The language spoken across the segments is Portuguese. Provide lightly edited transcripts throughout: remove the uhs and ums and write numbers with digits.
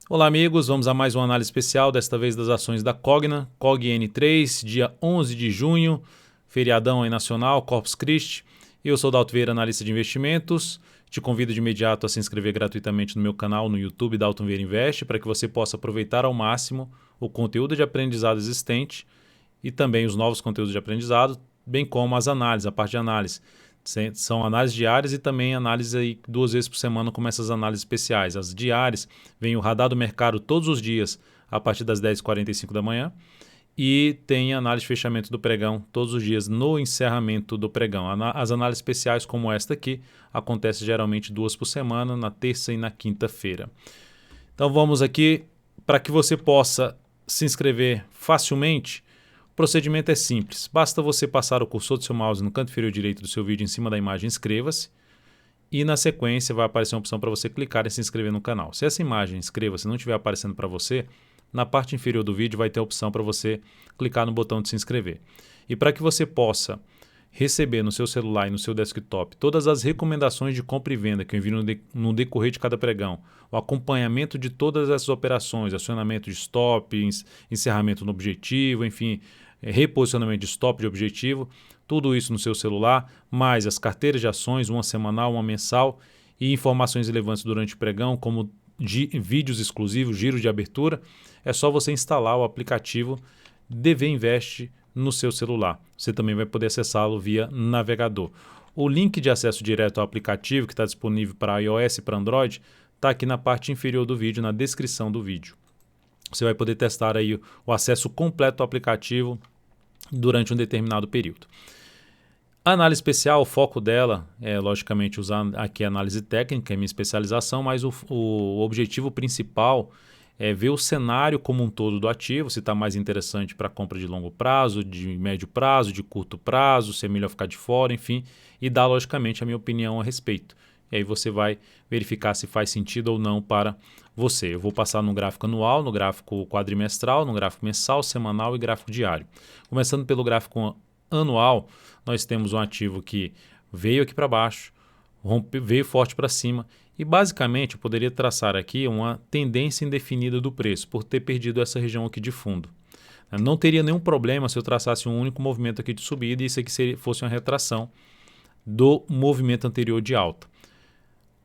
Olá amigos, vamos a mais uma análise especial, desta vez das ações da Cogna, COGN3, dia 11 de junho, feriadão aí nacional, Corpus Christi. Eu sou Dalton Vieira, analista de investimentos. Te convido de imediato a se inscrever gratuitamente no meu canal no YouTube Dalton Vieira Investe, para que você possa aproveitar ao máximo o conteúdo de aprendizado existente e também os novos conteúdos de aprendizado, bem como as análises, a parte de análise. São análises diárias e também análises aí 2 vezes por semana, como essas análises especiais. As diárias vem o radar do mercado todos os dias a partir das 10h45 da manhã e tem análise de fechamento do pregão todos os dias no encerramento do pregão. As análises especiais como esta aqui acontecem geralmente 2 por semana, na terça e na quinta-feira. Então vamos aqui para que você possa se inscrever facilmente. O procedimento é simples, basta você passar o cursor do seu mouse no canto inferior direito do seu vídeo em cima da imagem inscreva-se e na sequência vai aparecer uma opção para você clicar e se inscrever no canal. Se essa imagem inscreva-se não estiver aparecendo para você, na parte inferior do vídeo vai ter a opção para você clicar no botão de se inscrever. E para que você possa receber no seu celular e no seu desktop todas as recomendações de compra e venda que eu envio no decorrer de cada pregão, o acompanhamento de todas essas operações, acionamento de stop, encerramento no objetivo, enfim, reposicionamento de stop de objetivo, tudo isso no seu celular, mais as carteiras de ações, uma semanal, uma mensal e informações relevantes durante o pregão, como vídeos exclusivos, giros de abertura, é só você instalar o aplicativo DV Invest no seu celular. Você também vai poder acessá-lo via navegador. O link de acesso direto ao aplicativo, que está disponível para iOS e para Android, está aqui na parte inferior do vídeo, na descrição do vídeo. Você vai poder testar aí o acesso completo ao aplicativo durante um determinado período. A análise especial, o foco dela é, logicamente, usar aqui a análise técnica, é minha especialização, mas o objetivo principal é ver o cenário como um todo do ativo, se está mais interessante para compra de longo prazo, de médio prazo, de curto prazo, se é melhor ficar de fora, enfim, e dar, logicamente, a minha opinião a respeito. E aí você vai verificar se faz sentido ou não para você. Eu vou passar no gráfico anual, no gráfico quadrimestral, no gráfico mensal, semanal e gráfico diário. Começando pelo gráfico anual, nós temos um ativo que veio aqui para baixo, veio forte para cima e basicamente eu poderia traçar aqui uma tendência indefinida do preço por ter perdido essa região aqui de fundo. Não teria nenhum problema se eu traçasse um único movimento aqui de subida e isso aqui fosse uma retração do movimento anterior de alta.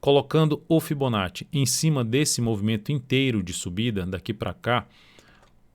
Colocando o Fibonacci em cima desse movimento inteiro de subida daqui para cá,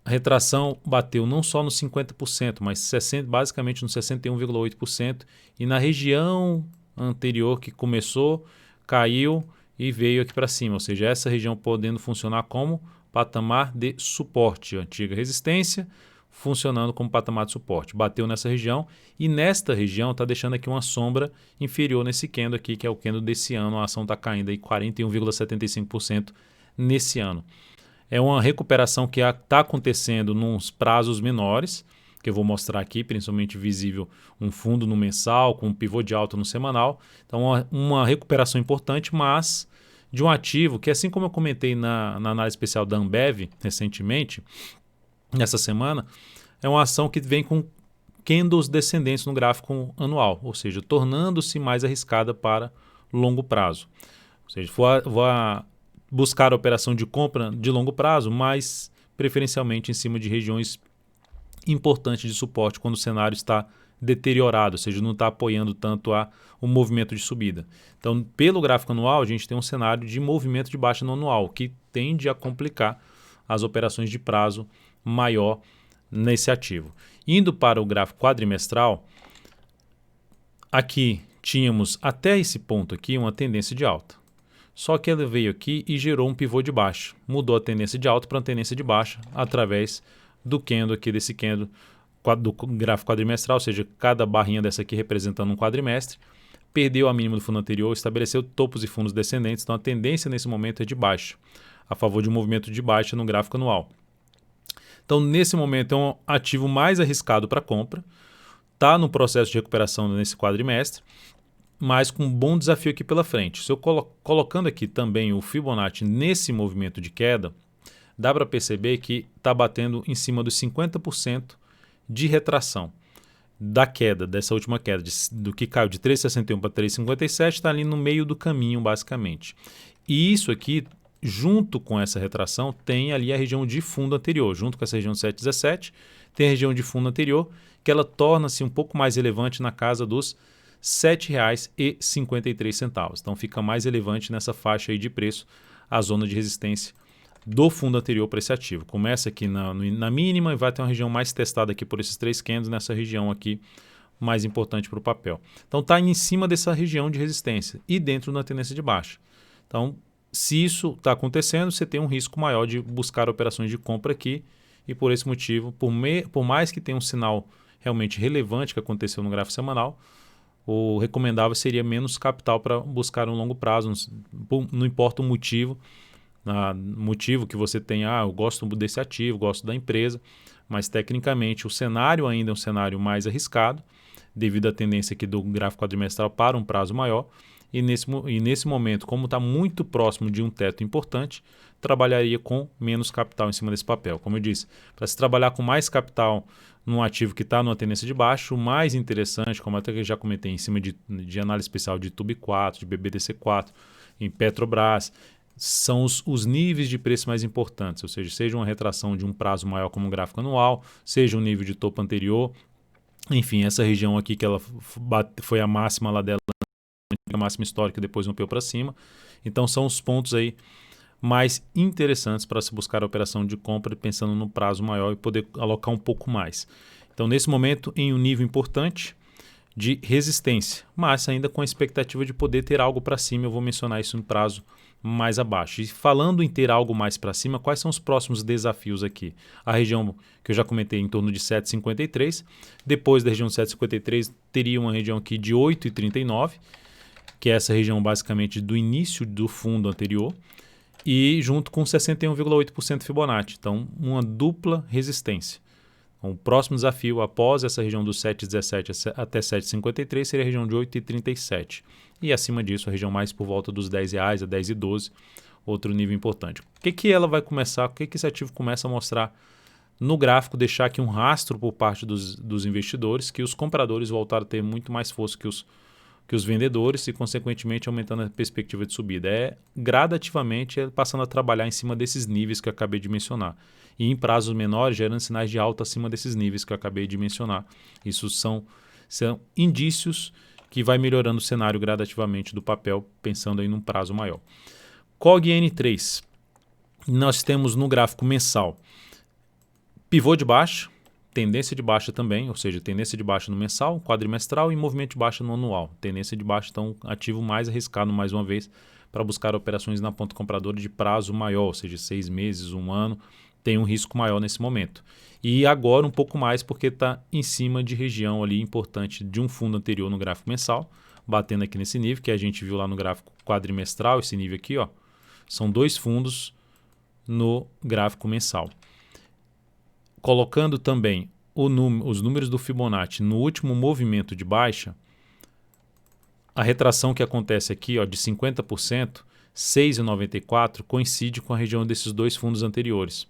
a retração bateu não só nos 50%, mas basicamente nos 61,8% e na região anterior que começou, caiu e veio aqui para cima, ou seja, essa região podendo funcionar como patamar de suporte, antiga resistência, funcionando como patamar de suporte. Bateu nessa região e nesta região está deixando aqui uma sombra inferior nesse candle aqui, que é o candle desse ano, a ação está caindo aí 41,75% nesse ano. É uma recuperação que está acontecendo nos prazos menores, que eu vou mostrar aqui, principalmente visível um fundo no mensal, com um pivô de alta no semanal. Então, uma recuperação importante, mas de um ativo que, assim como eu comentei na análise especial da Ambev recentemente, nessa semana, é uma ação que vem com candles descendentes no gráfico anual, ou seja, tornando-se mais arriscada para longo prazo. Ou seja, vou buscar a operação de compra de longo prazo, mas preferencialmente em cima de regiões importantes de suporte quando o cenário está deteriorado, ou seja, não está apoiando tanto o movimento de subida. Então, pelo gráfico anual, a gente tem um cenário de movimento de baixa no anual, que tende a complicar as operações de prazo maior nesse ativo. Indo para o gráfico quadrimestral, aqui tínhamos até esse ponto aqui uma tendência de alta. Só que ela veio aqui e gerou um pivô de baixa. Mudou a tendência de alta para uma tendência de baixa através do candle aqui, desse candle do gráfico quadrimestral, ou seja, cada barrinha dessa aqui representando um quadrimestre. Perdeu a mínima do fundo anterior, estabeleceu topos e fundos descendentes, então a tendência nesse momento é de baixa, a favor de um movimento de baixa no gráfico anual. Então, nesse momento, é um ativo mais arriscado para compra, está no processo de recuperação nesse quadrimestre, mas com um bom desafio aqui pela frente. Se eu colocando aqui também o Fibonacci nesse movimento de queda, dá para perceber que está batendo em cima dos 50% de retração da queda, dessa última queda, do que caiu de 3,61 para 3,57, está ali no meio do caminho, basicamente. E isso aqui junto com essa retração, tem ali a região de fundo anterior. Junto com essa região de 7,17, tem a região de fundo anterior, que ela torna-se um pouco mais relevante na casa dos R$ 7,53. Então fica mais relevante nessa faixa aí de preço, a zona de resistência do fundo anterior para esse ativo. Começa aqui na mínima e vai ter uma região mais testada aqui por esses 3 candles nessa região aqui mais importante para o papel. Então está em cima dessa região de resistência e dentro da tendência de baixa. Então, se isso está acontecendo, você tem um risco maior de buscar operações de compra aqui e por esse motivo, por mais que tenha um sinal realmente relevante que aconteceu no gráfico semanal, o recomendável seria menos capital para buscar um longo prazo, não importa o motivo, motivo que você tenha, eu gosto desse ativo, gosto da empresa, mas tecnicamente o cenário ainda é um cenário mais arriscado, devido à tendência aqui do gráfico quadrimestral para um prazo maior, e nesse momento, como está muito próximo de um teto importante, trabalharia com menos capital em cima desse papel. Como eu disse, para se trabalhar com mais capital num ativo que está numa tendência de baixo, o mais interessante, como até que eu já comentei, em cima de análise especial de TUB4, de BBDC4, em Petrobras, são os níveis de preço mais importantes, ou seja uma retração de um prazo maior como um gráfico anual, seja um nível de topo anterior, enfim, essa região aqui que ela foi a máxima lá dela, a máxima histórica, depois rompeu para cima. Então são os pontos aí mais interessantes para se buscar a operação de compra pensando no prazo maior e poder alocar um pouco mais. Então nesse momento em um nível importante de resistência, mas ainda com a expectativa de poder ter algo para cima, eu vou mencionar isso no prazo mais abaixo. E falando em ter algo mais para cima, quais são os próximos desafios aqui? A região que eu já comentei em torno de 7,53, depois da região de 7,53 teria uma região aqui de 8,39, que é essa região basicamente do início do fundo anterior, e junto com 61,8% Fibonacci, então uma dupla resistência. Então, o próximo desafio após essa região do 7,17 até 7,53 seria a região de 8,37. E acima disso, a região mais por volta dos R$10 a R$10,12, outro nível importante. O que ela vai começar, o que esse ativo começa a mostrar no gráfico, deixar aqui um rastro por parte dos investidores, que os compradores voltaram a ter muito mais força que os vendedores e, consequentemente, aumentando a perspectiva de subida. Gradativamente passando a trabalhar em cima desses níveis que eu acabei de mencionar. E em prazos menores, gerando sinais de alta acima desses níveis que eu acabei de mencionar. Isso são indícios que vai melhorando o cenário gradativamente do papel, pensando aí num prazo maior. COG-N3. Nós temos no gráfico mensal pivô de baixa, tendência de baixa também, ou seja, tendência de baixa no mensal, quadrimestral e movimento de baixa no anual. Tendência de baixa, então, ativo mais arriscado mais uma vez para buscar operações na ponta compradora de prazo maior, ou seja, 6 meses, 1 ano, tem um risco maior nesse momento. E agora um pouco mais porque está em cima de região ali importante de um fundo anterior no gráfico mensal, batendo aqui nesse nível que a gente viu lá no gráfico quadrimestral, esse nível aqui, ó, são 2 fundos no gráfico mensal. Colocando também os números do Fibonacci no último movimento de baixa, a retração que acontece aqui, ó, de 50%, 6,94, coincide com a região desses 2 fundos anteriores,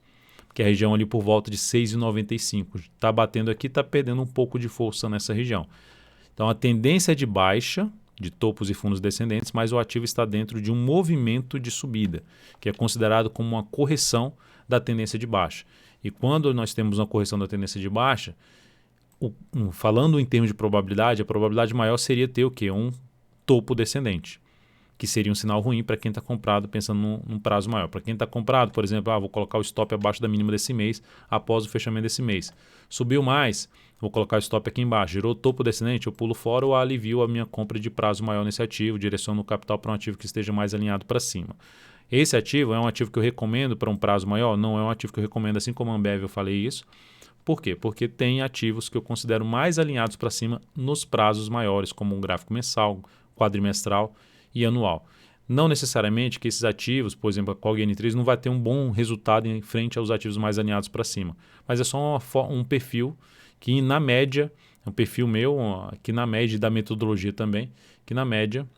que é a região ali por volta de 6,95. Está batendo aqui, está perdendo um pouco de força nessa região. Então a tendência é de baixa, de topos e fundos descendentes, mas o ativo está dentro de um movimento de subida, que é considerado como uma correção da tendência de baixa. E quando nós temos uma correção da tendência de baixa, falando em termos de probabilidade, a probabilidade maior seria ter o quê? Um topo descendente, que seria um sinal ruim para quem está comprado pensando num prazo maior. Para quem está comprado, por exemplo, vou colocar o stop abaixo da mínima desse mês após o fechamento desse mês. Subiu mais, vou colocar o stop aqui embaixo. Gerou topo descendente, eu pulo fora ou alivio a minha compra de prazo maior nesse ativo, direciono o capital para um ativo que esteja mais alinhado para cima. Esse ativo é um ativo que eu recomendo para um prazo maior? Não é um ativo que eu recomendo, assim como a Ambev eu falei isso. Por quê? Porque tem ativos que eu considero mais alinhados para cima nos prazos maiores, como um gráfico mensal, quadrimestral e anual. Não necessariamente que esses ativos, por exemplo, a COG-N3, não vai ter um bom resultado em frente aos ativos mais alinhados para cima. Mas é só um perfil que, na média, é um perfil meu, que na média da metodologia também, que na média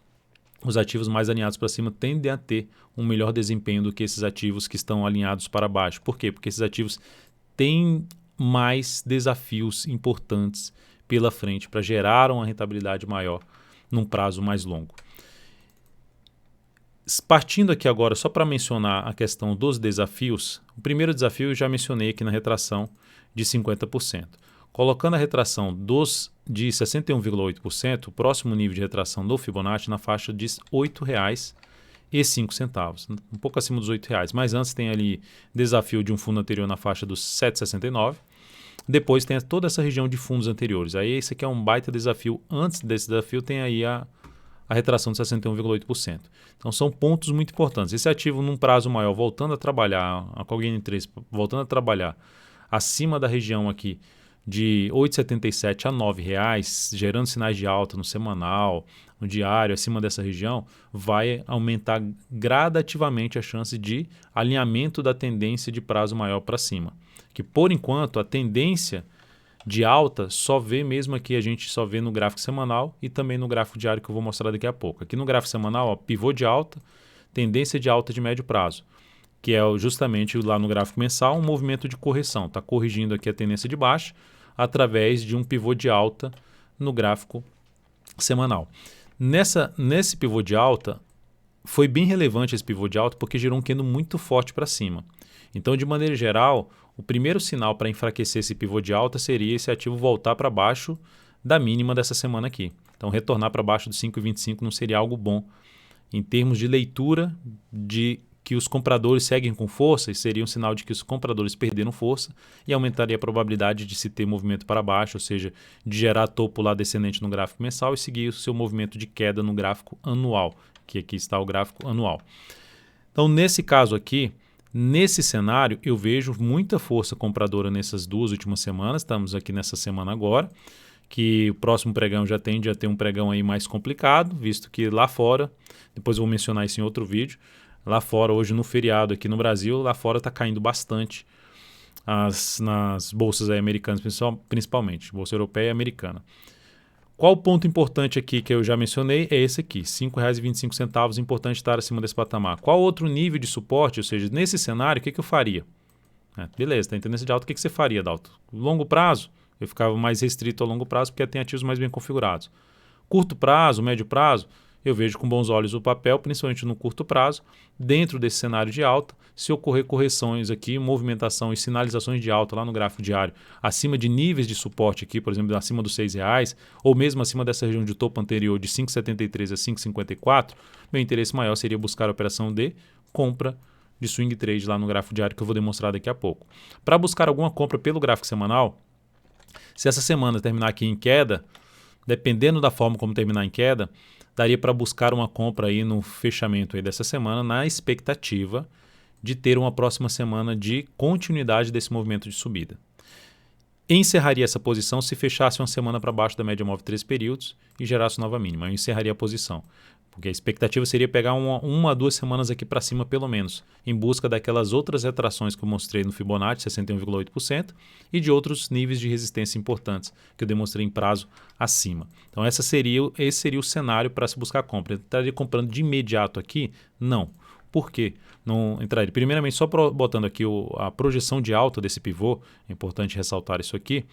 os ativos mais alinhados para cima tendem a ter um melhor desempenho do que esses ativos que estão alinhados para baixo. Por quê? Porque esses ativos têm mais desafios importantes pela frente para gerar uma rentabilidade maior num prazo mais longo. Partindo aqui agora, só para mencionar a questão dos desafios, o primeiro desafio eu já mencionei aqui na retração de 50%. Colocando a retração de 61,8%, o próximo nível de retração do Fibonacci na faixa de R$ 8,05, um pouco acima dos R$ 8,00. Mas antes tem ali desafio de um fundo anterior na faixa dos 7,69. Depois tem toda essa região de fundos anteriores. Aí esse aqui é um baita desafio. Antes desse desafio tem aí a retração de 61,8%. Então são pontos muito importantes. Esse ativo num prazo maior, voltando a trabalhar, a COG-N3 voltando a trabalhar acima da região aqui de R$ 8,77 a R$ 9,00, gerando sinais de alta no semanal, no diário, acima dessa região, vai aumentar gradativamente a chance de alinhamento da tendência de prazo maior para cima. Que por enquanto a tendência de alta só vê mesmo aqui, a gente só vê no gráfico semanal e também no gráfico diário que eu vou mostrar daqui a pouco. Aqui no gráfico semanal, ó, pivô de alta, tendência de alta de médio prazo, que é justamente lá no gráfico mensal um movimento de correção. Está corrigindo aqui a tendência de baixa através de um pivô de alta no gráfico semanal. Nesse pivô de alta, foi bem relevante esse pivô de alta porque gerou um candle muito forte para cima. Então, de maneira geral, o primeiro sinal para enfraquecer esse pivô de alta seria esse ativo voltar para baixo da mínima dessa semana aqui. Então, retornar para baixo dos 5,25 não seria algo bom em termos de leitura de que os compradores seguem com força, e seria um sinal de que os compradores perderam força e aumentaria a probabilidade de se ter movimento para baixo, ou seja, de gerar topo lá descendente no gráfico mensal e seguir o seu movimento de queda no gráfico anual, que aqui está o gráfico anual. Então, nesse caso aqui, nesse cenário, eu vejo muita força compradora nessas duas últimas semanas. Estamos aqui nessa semana agora, que o próximo pregão já tende a ter um pregão aí mais complicado, visto que lá fora, depois eu vou mencionar isso em outro vídeo, lá fora, hoje no feriado aqui no Brasil, lá fora está caindo bastante nas bolsas aí americanas, principalmente, bolsa europeia e americana. Qual o ponto importante aqui que eu já mencionei? É esse aqui, R$ 5,25, importante estar acima desse patamar. Qual outro nível de suporte? Ou seja, nesse cenário, o que eu faria? Beleza, está em tendência de alta, o que você faria, Dalton? Longo prazo, eu ficava mais restrito ao longo prazo porque tem ativos mais bem configurados. Curto prazo, médio prazo, eu vejo com bons olhos o papel, principalmente no curto prazo, dentro desse cenário de alta, se ocorrer correções aqui, movimentação e sinalizações de alta lá no gráfico diário, acima de níveis de suporte aqui, por exemplo, acima dos R$ 6,00, ou mesmo acima dessa região de topo anterior de 5,73 a 5,54, meu interesse maior seria buscar a operação de compra de swing trade lá no gráfico diário, que eu vou demonstrar daqui a pouco. Para buscar alguma compra pelo gráfico semanal, se essa semana terminar aqui em queda, dependendo da forma como terminar em queda, daria para buscar uma compra aí no fechamento aí dessa semana na expectativa de ter uma próxima semana de continuidade desse movimento de subida. Encerraria essa posição se fechasse uma semana para baixo da média móvel 13 períodos e gerasse nova mínima. Eu encerraria a posição, porque a expectativa seria pegar uma a 2 semanas aqui para cima pelo menos, em busca daquelas outras retrações que eu mostrei no Fibonacci, 61,8%, e de outros níveis de resistência importantes que eu demonstrei em prazo acima. Então esse seria o cenário para se buscar compra. Eu estaria comprando de imediato aqui? Não. Por quê? Não entraria. Primeiramente, só botando aqui a projeção de alta desse pivô, é importante ressaltar isso aqui.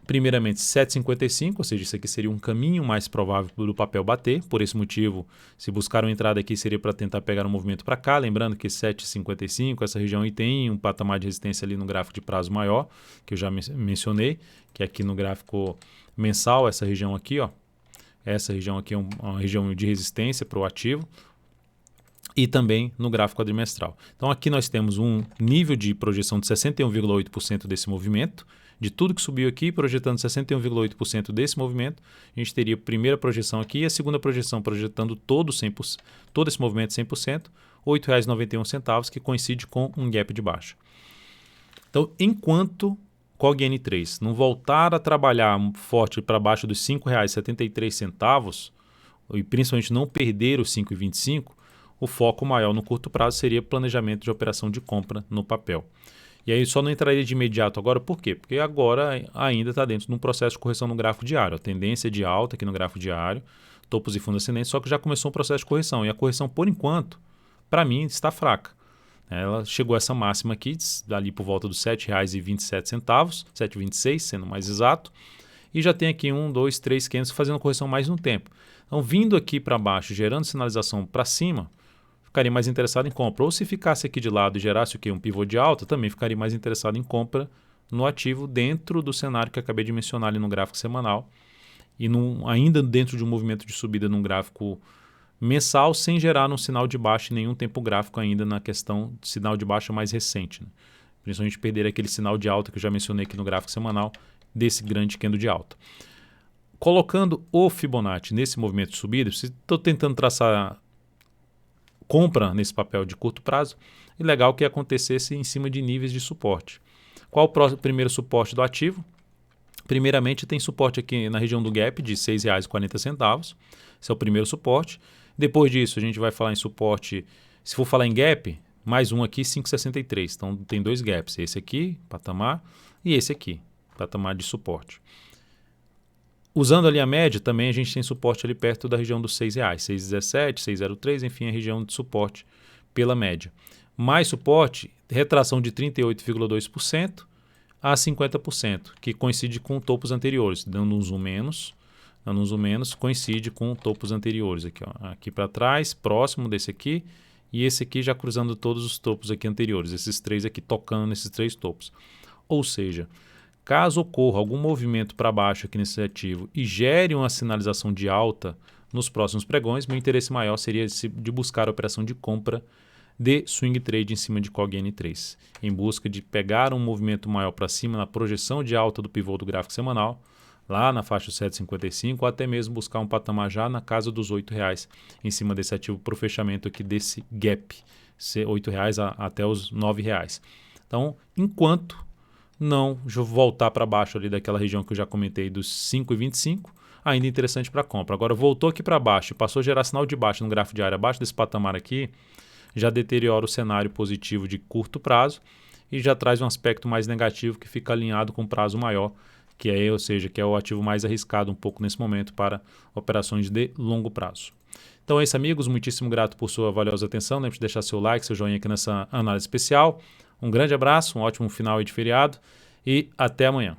Primeiramente, 7,55, ou seja, isso aqui seria um caminho mais provável do papel bater. Por esse motivo, se buscar uma entrada aqui, seria para tentar pegar um movimento para cá. Lembrando que 7,55, essa região aí tem um patamar de resistência ali no gráfico de prazo maior, que eu já mencionei, que é aqui no gráfico mensal, essa região aqui, ó. Essa região aqui é uma região de resistência para o ativo. E também no gráfico quadrimestral. Então aqui nós temos um nível de projeção de 61,8% desse movimento, de tudo que subiu aqui, projetando 61,8% desse movimento, a gente teria a primeira projeção aqui e a segunda projeção projetando todo esse movimento 100%, R$ 8,91, que coincide com um gap de baixa. Então, enquanto COG-N3 não voltar a trabalhar forte para baixo dos R$ 5,73, e principalmente não perder os 5,25, o foco maior no curto prazo seria planejamento de operação de compra no papel. E aí só não entraria de imediato agora, por quê? Porque agora ainda está dentro de um processo de correção no gráfico diário. A tendência de alta aqui no gráfico diário, topos e fundos ascendentes, só que já começou um processo de correção. E a correção, por enquanto, para mim, está fraca. Ela chegou a essa máxima aqui, ali por volta dos R$ 7,27, R$ 7,26, sendo mais exato. E já tem aqui 1, 2, 3 candles fazendo correção mais no tempo. Então, vindo aqui para baixo, gerando sinalização para cima, ficaria mais interessado em compra. Ou se ficasse aqui de lado e gerasse o quê? Um pivô de alta, também ficaria mais interessado em compra no ativo dentro do cenário que acabei de mencionar ali no gráfico semanal e ainda dentro de um movimento de subida num gráfico mensal, sem gerar um sinal de baixa em nenhum tempo gráfico ainda na questão de sinal de baixa mais recente, né? Principalmente perder aquele sinal de alta que eu já mencionei aqui no gráfico semanal desse grande candle de alta. Colocando o Fibonacci nesse movimento de subida, se estou tentando traçar compra nesse papel de curto prazo, é legal que acontecesse em cima de níveis de suporte. Qual o primeiro suporte do ativo? Primeiramente, tem suporte aqui na região do gap de R$ 6,40. Esse é o primeiro suporte. Depois disso, a gente vai falar em suporte, se for falar em gap, mais um aqui, 5,63. Então, tem dois gaps. Esse aqui, patamar, e esse aqui, patamar de suporte. Usando ali a média, também a gente tem suporte ali perto da região dos R$ 6,00, 6,17, 6,03, enfim, a região de suporte pela média. Mais suporte, retração de 38,2% a 50%, que coincide com topos anteriores, dando um zoom menos, coincide com topos anteriores. Aqui, ó, aqui para trás, próximo desse aqui, e esse aqui já cruzando todos os topos aqui anteriores, esses três aqui tocando nesses três topos. Ou seja, caso ocorra algum movimento para baixo aqui nesse ativo e gere uma sinalização de alta nos próximos pregões, meu interesse maior seria de buscar a operação de compra de swing trade em cima de COG-N3, em busca de pegar um movimento maior para cima na projeção de alta do pivô do gráfico semanal, lá na faixa 7,55, ou até mesmo buscar um patamar já na casa dos R$ 8,00 em cima desse ativo para o fechamento aqui desse gap, ser R$ 8,00 até os R$ 9,00. Então, enquanto não voltar para baixo ali daquela região que eu já comentei dos 5,25, ainda interessante para compra. Agora voltou aqui para baixo e passou a gerar sinal de baixa no gráfico diário abaixo desse patamar aqui, já deteriora o cenário positivo de curto prazo e já traz um aspecto mais negativo que fica alinhado com prazo maior, que é, ou seja, que é o ativo mais arriscado um pouco nesse momento para operações de longo prazo. Então é isso, amigos, muitíssimo grato por sua valiosa atenção. Lembre de deixar seu like, seu joinha aqui nessa análise especial. Um grande abraço, um ótimo final de feriado e até amanhã.